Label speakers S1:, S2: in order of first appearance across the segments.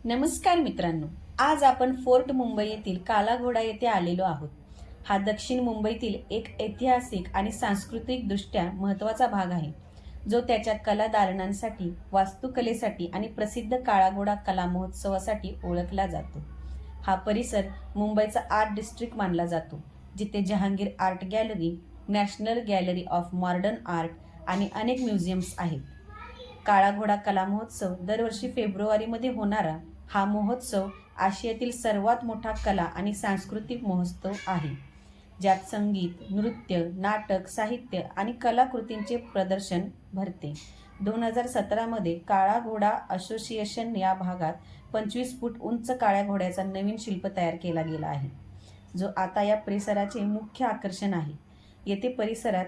S1: नमस्कार मित्रांनो, आज आपण फोर्ट मुंबई येथील काला घोडा येथे आलेलो आहोत. हा दक्षिण मुंबईतील एक ऐतिहासिक आणि सांस्कृतिक दृष्ट्या महत्त्वाचा भाग आहे, जो त्याच्या कला दालनांसाठी, वास्तुकलेसाठी आणि प्रसिद्ध काळा घोडा कला महोत्सवासाठी ओळखला जातो. हा परिसर मुंबईचा आर्ट डिस्ट्रिक्ट मानला जातो, जिथे Jahangir art gallery, national gallery of modern art आणि अनेक म्युझियम्स आहेत. काळा घोडा कला महोत्सव दरवर्षी फेब्रुवारीमध्ये होणारा हा महोत्सव आशियातील सर्वात मोठा कला आणि सांस्कृतिक महोत्सव आहे, ज्यात संगीत, नृत्य, नाटक, साहित्य आणि कलाकृतींचे प्रदर्शन भरते. 2017 मध्ये काळा घोडा असोसिएशन या भागात 25 फूट उंच काळ्या घोड्याचा नवीन शिल्प तयार केला गेला आहे, जो आता या परिसराचे मुख्य आकर्षण आहे. येथे परिसरात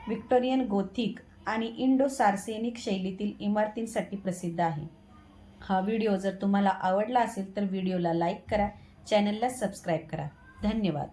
S1: व्हिक्टोरियन गोथिक आणि इंडो सार्सेनिक शैलीतील इमारतींसाठी प्रसिद्ध आहे. हा व्हिडिओ जर तुम्हाला आवडला असेल तर व्हिडिओला लाईक करा, चॅनलला सबस्क्राईब करा. धन्यवाद.